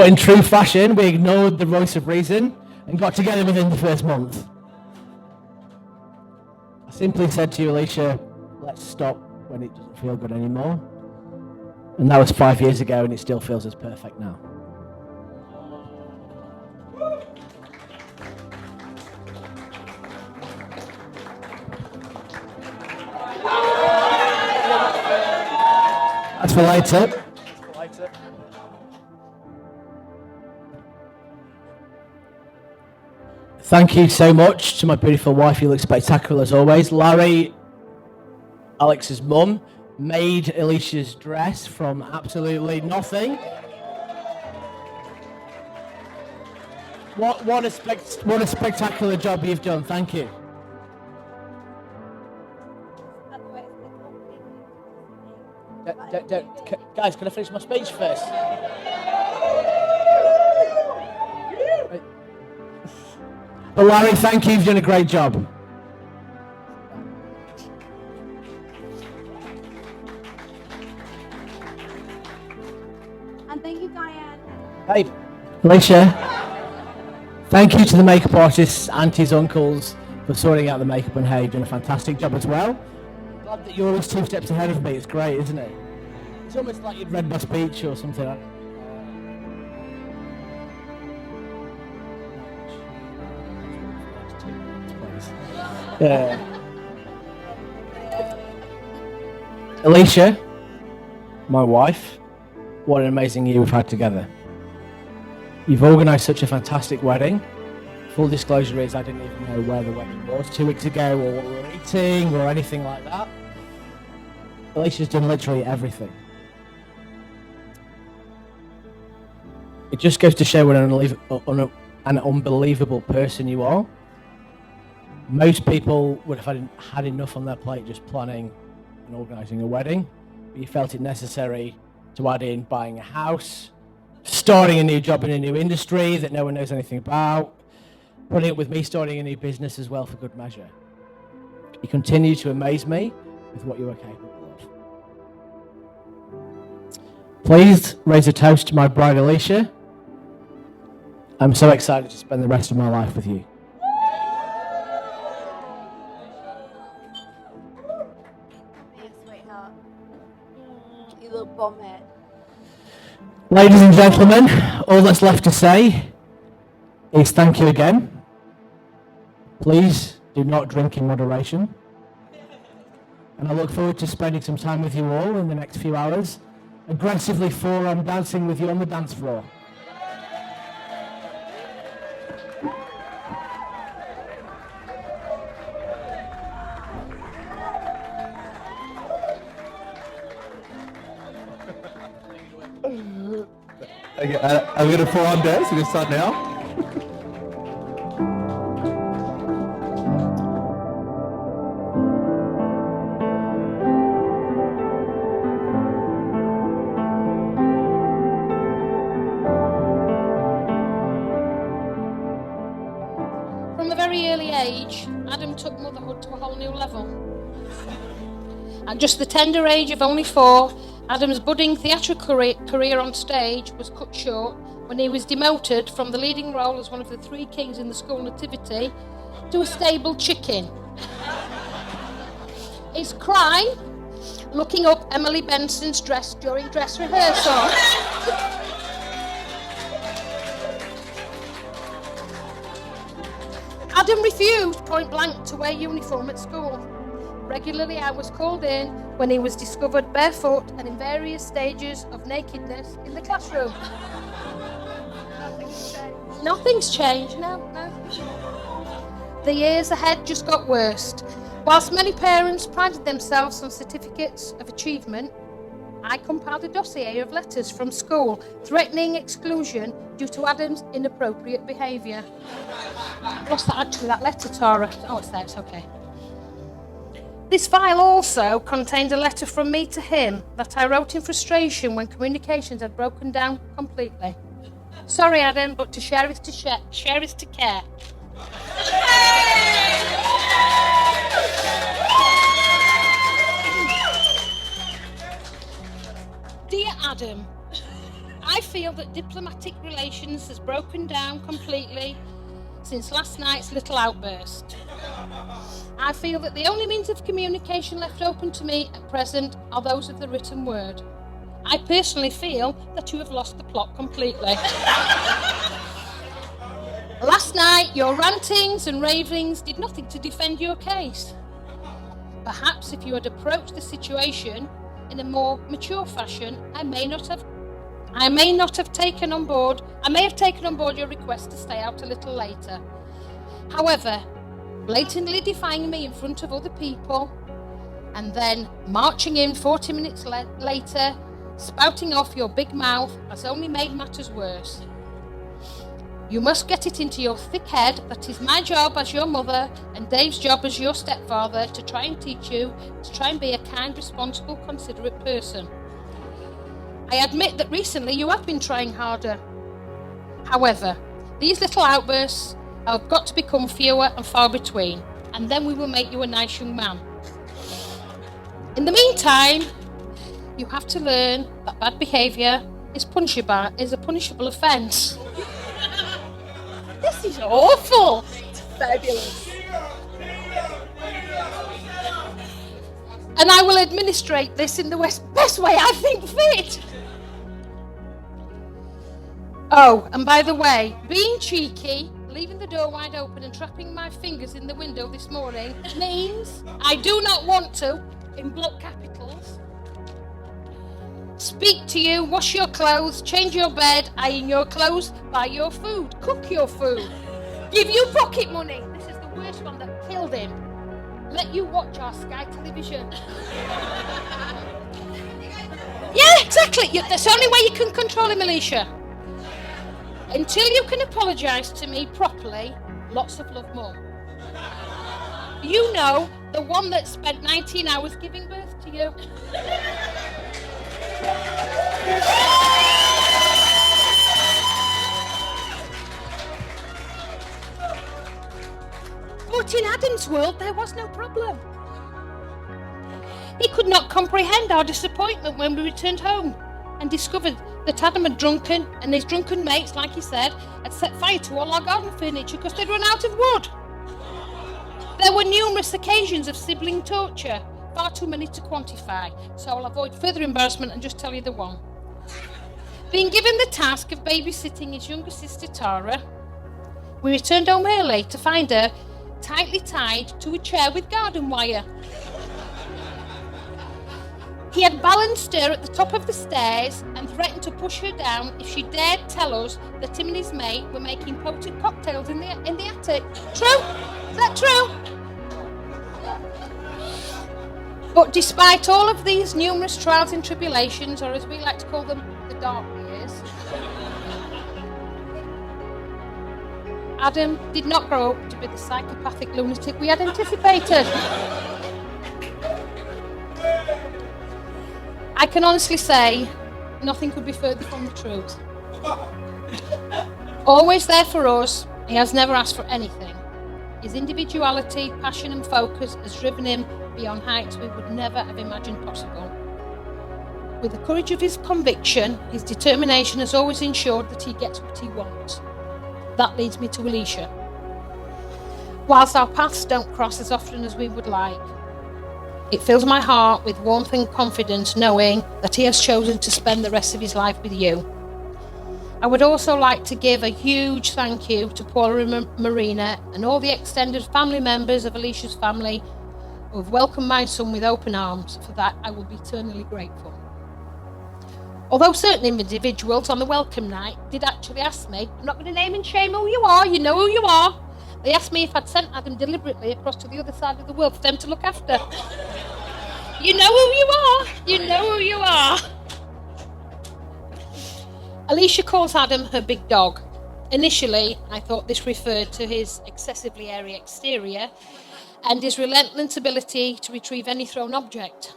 But in true fashion, we ignored the voice of reason and got together within the first month. I simply said to you, Alicia, let's stop when it doesn't feel good anymore. And that was 5 years ago, and it still feels as perfect now. That's for later. Thank you so much to my beautiful wife. You look spectacular as always. Larry, Alex's mum, made Alicia's dress from absolutely nothing. What a spectacular job you've done. Thank you. Guys, can I finish my speech first? But Larry, thank you. You've done a great job. And thank you, Diane. Hey, Alicia. Thank you to the makeup artists, aunties, uncles, for sorting out the makeup and hair. You've done a fantastic job as well. I'm glad that you're always 2 steps ahead of me. It's great, isn't it? It's almost like you'd read my speech or something. Yeah. Alicia, my wife, what an amazing year we've had together. You've organised such a fantastic wedding. Full disclosure is I didn't even know where the wedding was 2 weeks ago, or what we were eating, or anything like that. Alicia's done literally everything. It just goes to show what an unbelievable person you are. Most people would have had enough on their plate just planning and organising a wedding, but you felt it necessary to add in buying a house, starting a new job in a new industry that no one knows anything about, putting it with me starting a new business as well for good measure. You continue to amaze me with what you are capable of. Please raise a toast to my bride Alicia. I'm so excited to spend the rest of my life with you. You little bombhead. Ladies and gentlemen, all that's left to say is thank you again. Please do not drink in moderation. And I look forward to spending some time with you all in the next few hours, aggressively forearm dancing with you on the dance floor. Okay, I'm going to forearm dance. We're going to start now. From a very early age, Adam took motherhood to a whole new level. At just the tender age of only 4, Adam's budding theatrical career on stage was cut short when he was demoted from the leading role as one of the 3 kings in the school nativity to a stable chicken. His crime? Looking up Emily Benson's dress during dress rehearsal. Adam refused point blank to wear uniform at school. Regularly I was called in when he was discovered barefoot and in various stages of nakedness in the classroom. Nothing's changed, no. The years ahead just got worse. Whilst many parents prided themselves on certificates of achievement, I compiled a dossier of letters from school threatening exclusion due to Adam's inappropriate behaviour. What's that letter, Tara? Oh, it's there, it's okay. This file also contained a letter from me to him that I wrote in frustration when communications had broken down completely. Sorry, Adam, but to share is to share is to care. Dear Adam, I feel that diplomatic relations has broken down completely since last night's little outburst. I feel that the only means of communication left open to me at present are those of the written word. I personally feel that you have lost the plot completely. Last night, your rantings and ravings did nothing to defend your case. Perhaps if you had approached the situation in a more mature fashion, I may have taken on board your request to stay out a little later. However, blatantly defying me in front of other people, and then marching in 40 minutes later, spouting off your big mouth has only made matters worse. You must get it into your thick head that it's my job as your mother and Dave's job as your stepfather to try and teach you to try and be a kind, responsible, considerate person. I admit that recently you have been trying harder. However, these little outbursts have got to become fewer and far between, and then we will make you a nice young man. In the meantime, you have to learn that bad behaviour is a punishable offence. This is awful. Fabulous. And I will administrate this in the best way I think fit. Oh, and by the way, being cheeky, leaving the door wide open and trapping my fingers in the window this morning means I do not want to, in block capitals, speak to you, wash your clothes, change your bed, iron your clothes, buy your food, cook your food, give you pocket money. This is the worst one that killed him. Let you watch our Sky television. Yeah, exactly. That's the only way you can control him, Alicia. Until you can apologise to me properly, lots of love more. You know, the one that spent 19 hours giving birth to you. But in Adam's world, there was no problem. He could not comprehend our disappointment when we returned home and discovered that Adam had drunken, and his drunken mates, like he said, had set fire to all our garden furniture because they'd run out of wood. There were numerous occasions of sibling torture, far too many to quantify, so I'll avoid further embarrassment and just tell you the one. Being given the task of babysitting his younger sister Tara, we returned home early to find her tightly tied to a chair with garden wire. He had balanced her at the top of the stairs and threatened to push her down if she dared tell us that him and his mate were making potent cocktails in the attic. True? Is that true? But despite all of these numerous trials and tribulations, or as we like to call them, the dark years, Adam did not grow up to be the psychopathic lunatic we had anticipated. I can honestly say nothing could be further from the truth. Always there for us, he has never asked for anything. His individuality, passion and focus has driven him beyond heights we would never have imagined possible. With the courage of his conviction, his determination has always ensured that he gets what he wants. That leads me to Alicia. Whilst our paths don't cross as often as we would like, it fills my heart with warmth and confidence knowing that he has chosen to spend the rest of his life with you. I would also like to give a huge thank you to Paula and Marina and all the extended family members of Alicia's family who have welcomed my son with open arms. For that, I will be eternally grateful. Although certain individuals on the welcome night did actually ask me, I'm not going to name and shame who you are, you know who you are. They asked me if I'd sent Adam deliberately across to the other side of the world for them to look after. You know who you are. You know who you are. Alicia calls Adam her big dog. Initially, I thought this referred to his excessively airy exterior and his relentless ability to retrieve any thrown object.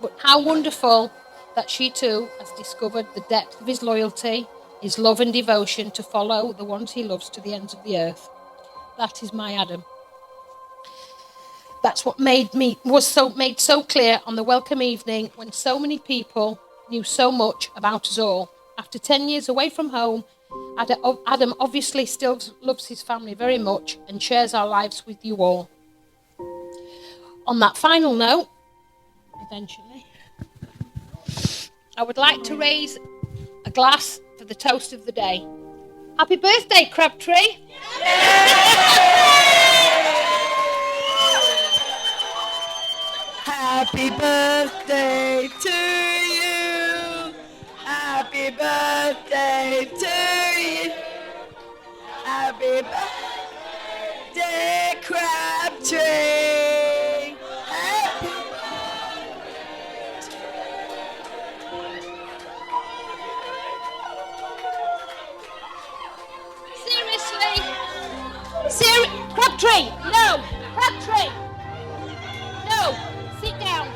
But how wonderful that she too has discovered the depth of his loyalty, his love and devotion to follow the ones he loves to the ends of the earth. That is my Adam. That's what made so clear on the welcome evening when so many people knew so much about us all. After 10 years away from home, Adam obviously still loves his family very much and shares our lives with you all. On that final note, eventually, I would like to raise a glass for the toast of the day. Happy birthday, Crabtree! Happy birthday to you. Happy birthday to you. Happy birthday, Crabtree. Happy Seriously? Crabtree! No! Crabtree! No! Sit down.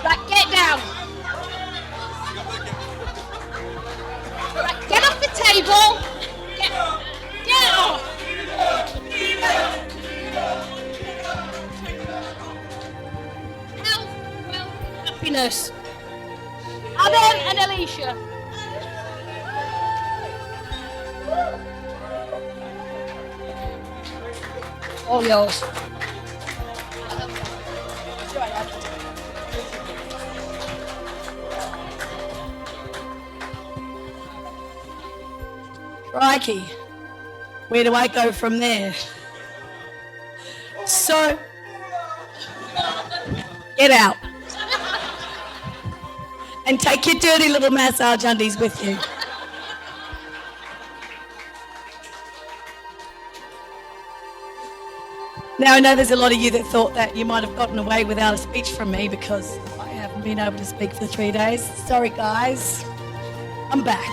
Right, get down. Right, get off the table. Get off. Health, wealth, happiness. Adam and Alicia. All yours. Crikey, where do I go from there? So, get out. And take your dirty little massage undies with you. Now, I know there's a lot of you that thought that you might have gotten away without a speech from me because I haven't been able to speak for 3 days. Sorry, guys. I'm back.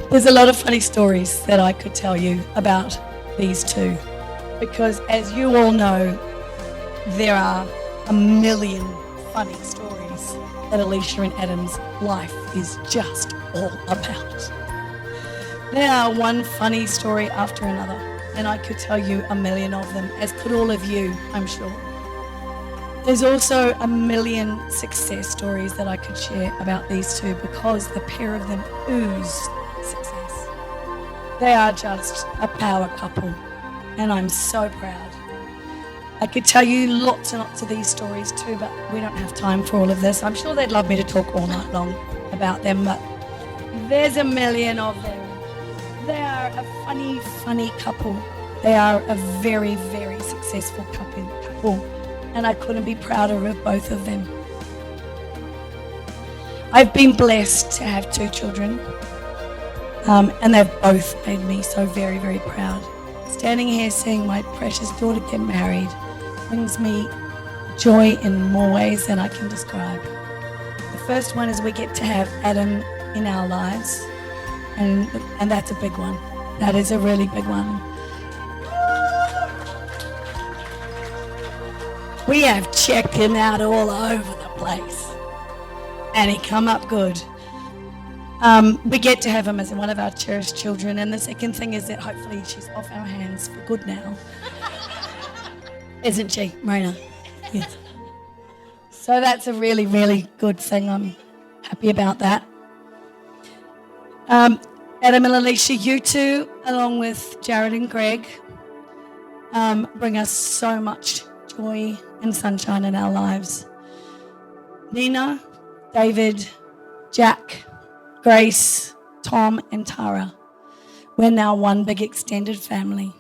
There's a lot of funny stories that I could tell you about these two because, as you all know, there are a million funny stories that Alicia and Adam's life is just all about. There are one funny story after another, and I could tell you a million of them, as could all of you, I'm sure. There's also a million success stories that I could share about these two because the pair of them ooze success. They are just a power couple, and I'm so proud. I could tell you lots and lots of these stories too, but we don't have time for all of this. I'm sure they'd love me to talk all night long about them, but there's a million of them. They are a funny, funny couple. They are a very, very successful couple, and I couldn't be prouder of both of them. I've been blessed to have 2 children, and they've both made me so very, very proud. Standing here seeing my precious daughter get married brings me joy in more ways than I can describe. The first one is we get to have Adam in our lives, and that's a big one. That is a really big one. We have checked him out all over the place, and he come up good. We get to have him as one of our cherished children, and the second thing is that hopefully she's off our hands for good now. Isn't she, Marina? Yes. So that's a really, really good thing. I'm happy about that. Adam and Alicia, you two, along with Jared and Greg, bring us so much joy and sunshine in our lives. Nina, David, Jack, Grace, Tom, and Tara. We're now one big extended family.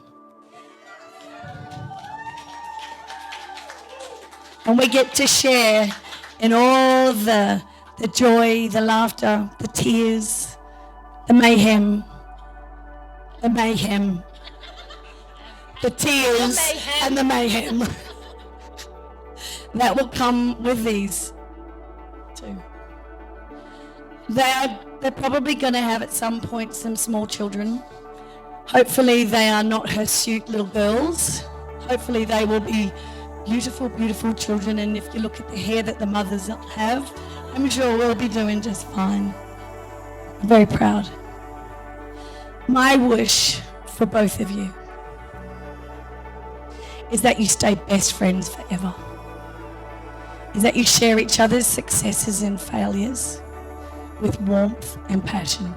And we get to share in all the joy, the laughter, the tears, the mayhem, the tears and the mayhem that will come with these two. They're probably going to have at some point some small children. Hopefully they are not hirsute little girls. Hopefully they will be beautiful, beautiful children, and if you look at the hair that the mothers have, I'm sure we'll be doing just fine. I'm very proud. My wish for both of you is that you stay best friends forever. Is that you share each other's successes and failures with warmth and passion.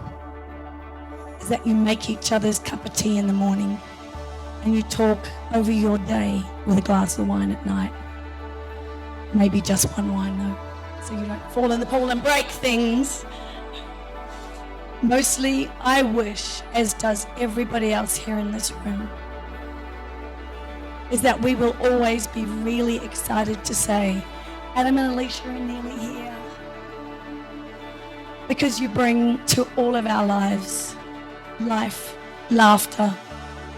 Is that you make each other's cup of tea in the morning and you talk over your day with a glass of wine at night. Maybe just one wine though, so you don't fall in the pool and break things. Mostly, I wish, as does everybody else here in this room, is that we will always be really excited to say, Adam and Alicia are nearly here. Because you bring to all of our lives life, laughter,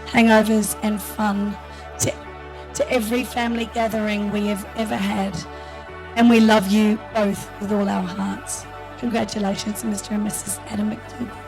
hangovers and fun to every family gathering we have ever had. And we love you both with all our hearts. Congratulations, Mr. and Mrs. Adam McDougall.